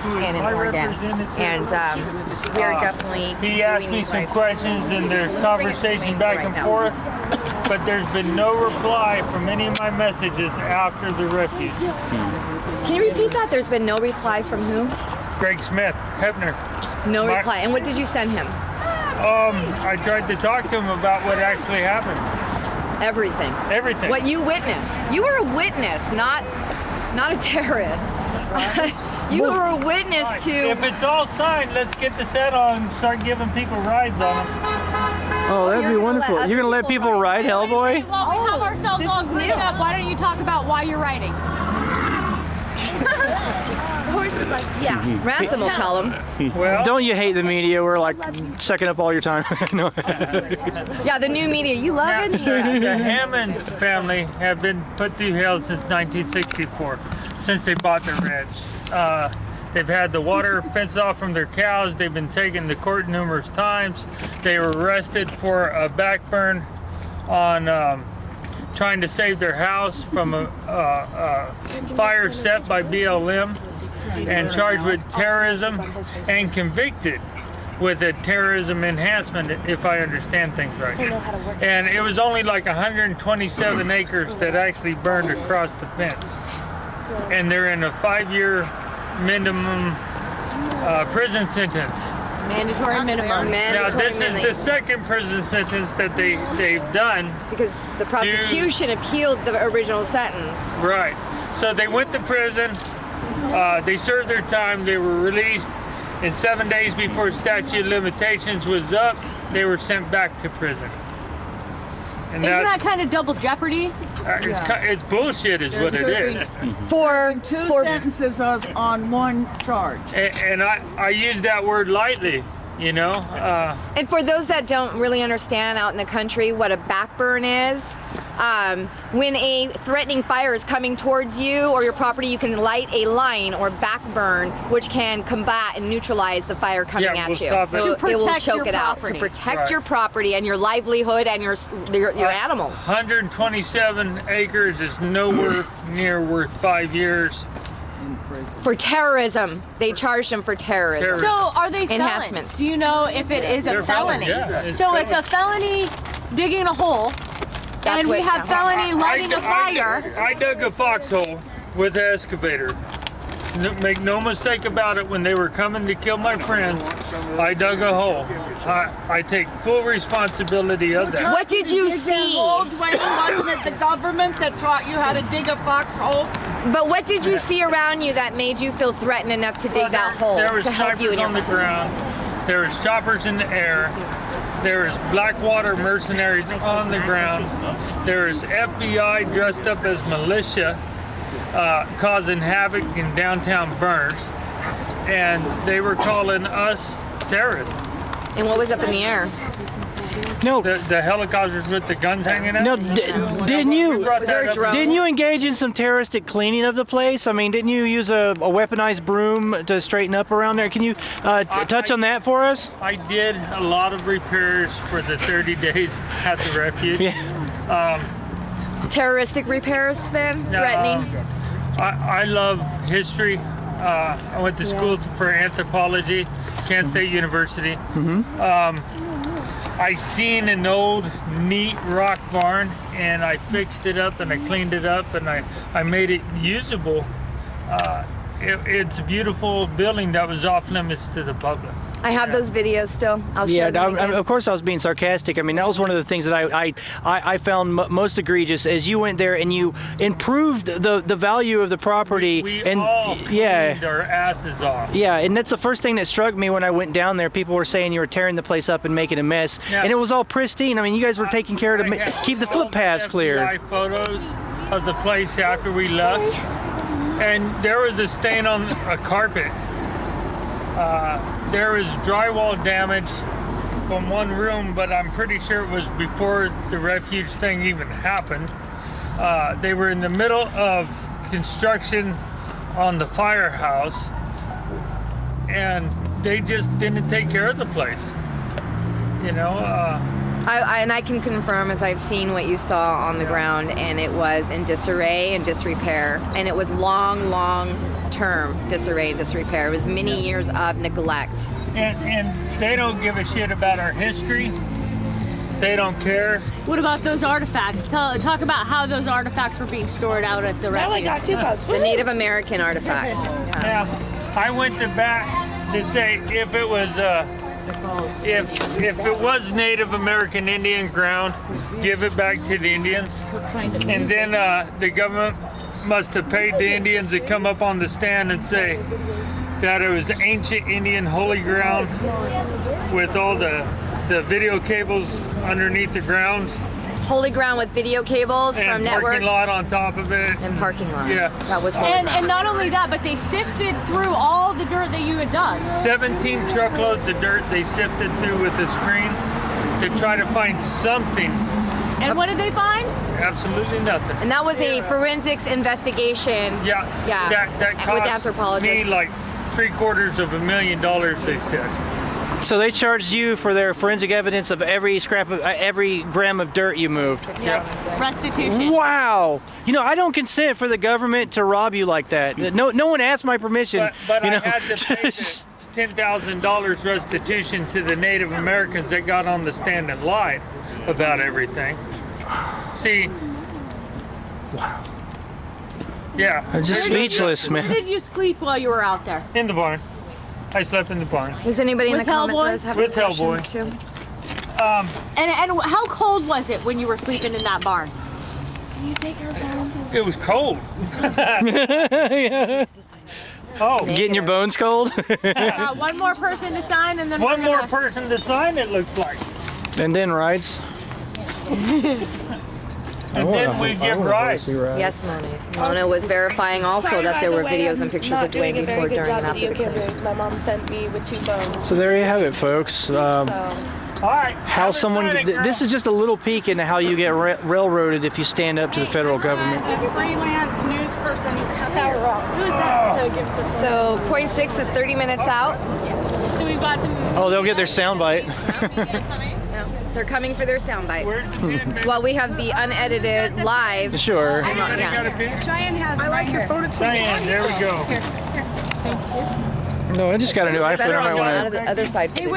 and in Oregon. And we're definitely. He asked me some questions, and there's conversation back and forth, but there's been no reply from any of my messages after the refuge. Can you repeat that? There's been no reply from who? Greg Smith, Hebner. No reply. And what did you send him? I tried to talk to him about what actually happened. Everything. Everything. What you witnessed. You were a witness, not a terrorist. You were a witness to. If it's all signed, let's get the set on and start giving people rides on them. Oh, that'd be wonderful. You're gonna let people ride, Hellboy? Well, we have ourselves all cleaned up. Why don't you talk about why you're writing? Horse is like, yeah. Ransom will tell him. Well, don't you hate the media? We're like sucking up all your time. No. Yeah, the new media. You love it here. The Hammonds family have been put through hell since 1964, since they bought the ranch. They've had the water fenced off from their cows. They've been taken to court numerous times. They were arrested for a backburn on trying to save their house from a fire set by BLM, and charged with terrorism and convicted with a terrorism enhancement, if I understand things right. And it was only like 127 acres that actually burned across the fence. And they're in a 5-year minimum prison sentence. mandatory minimum. Now this is the second prison sentence that they've done. Because the prosecution appealed the original sentence. Right. So they went to prison. They served their time. They were released. And 7 days before statute of limitations was up, they were sent back to prison. And Isn't that kind of double jeopardy? It's bullshit is what it is. For two sentences on one charge. And I use that word lightly, you know. And for those that don't really understand out in the country what a backburn is, when a threatening fire is coming towards you or your property, you can light a line or backburn, which can combat and neutralize the fire coming at you. Stop it. It will choke it out to protect your property and your livelihood and your animals. 127 acres is nowhere near worth 5 years. For terrorism. They charged him for terrorism. So are they felons? Enhancements. Do you know if it is a felony? It's a felony digging a hole. That's and we what- have felony lighting a fire. I dug a foxhole with an excavator. Make no mistake about it, when they were coming to kill my friends, I dug a hole. I take full responsibility of that. What did you see? Wasn't it the government that taught you how to dig a foxhole? But what did you see around you that made you feel threatened enough to dig that hole There was to help you snipers in your on the ground. There was choppers in the air. There is Blackwater mercenaries on the ground. There is FBI dressed up as militia causing havoc in downtown Burns. And they were calling us terrorists. And what was up in the air? No. The helicopters with the guns hanging out? No, didn't you? Was there a drone? Didn't you engage in some terroristic cleaning of the place? I mean, didn't you use a weaponized broom to straighten up around there? Can you touch on that for us? I did a lot of repairs for the 30 days at the refuge. Yeah. Terroristic repairs then? Threatening? I love history. I went to school for anthropology, Kent State University. I seen an old, neat rock barn, and I fixed it up, and I cleaned it up, and I made it usable. It's a beautiful building that was off limits to the public. I have those videos still. I'll show them again. Of course I was being sarcastic. I mean, that was one of the things that I found most egregious as you went there and you improved the value of the property. We and all cleaned our asses off. Yeah, and that's the first thing that struck me when I went down there. People were saying you were tearing the place up and making a mess, and it was all pristine. I mean, you guys were taking care to keep the footpaths clear. I photos of the place after we left, and there was a stain on a carpet. There was drywall damage from one room, but I'm pretty sure it was before the refuge thing even happened. They were in the middle of construction on the firehouse, and they just didn't take care of the place. You know. And I can confirm, as I've seen what you saw on the ground, and it was in disarray and disrepair, and it was long term disarray and disrepair. It was many years of neglect. And they don't give a shit about our history. They don't care. What about those artifacts? Talk about how those artifacts were being stored out at the refuge. The Native American artifacts. Yeah, I went to bat to say if it was if it was Native American Indian ground, give it back to the Indians. And then the government must have paid the Indians to come up on the stand and say that it was ancient Indian holy ground with all the video cables underneath the ground. Holy ground with video cables And from network. parking lot on top of it. And parking lot. Yeah. That was holy And ground. not only that, but they sifted through all the dirt that you had done. 17 truckloads of dirt they sifted through with a screen to try to find something. And what did they find? Absolutely nothing. And that was a forensics investigation. Yeah. Yeah. That With cost anthropologists. me like $750,000, they said. So they charged you for their forensic evidence of every scrap of every gram of dirt you moved. Yeah. Restitution. Wow. You know, I don't consent for the government to rob you like that. No one asked my permission. But you I know? had to pay the $10,000 restitution to the Native Americans that got on the stand and lied about everything. See. Wow. Yeah. I'm just speechless, Where man. did you sleep while you were out there? In the barn. I slept in the barn. Is anybody in With the comments Hellboy? that is having With Hellboy. questions too? And how cold was it when you were sleeping in that barn? It was cold. Oh, Getting your bones cold? One more person to sign, and then one we're more gonna- person to sign, it looks like. And then rides. And then we give rides. Yes, Mona was verifying also that there were videos and pictures of Duane before, during, and after the claim. My mom sent me with 2 phones. So there you have it, folks. All right. How someone, this is just a little peek into how you get railroaded if you stand up to the federal government. Freelance news person. Sour Rock. Who is that? To give this So point 6 is 30 minutes out. So we've got some. Oh, they'll get their soundbite. They're coming for their soundbite. Where's the bid, man? Well, we have the unedited live. Sure. Anybody got a bid? I like your photo too. Diane, there we go. No, I just got a new iPhone. Better I might on the want to. other side. Hey, wait.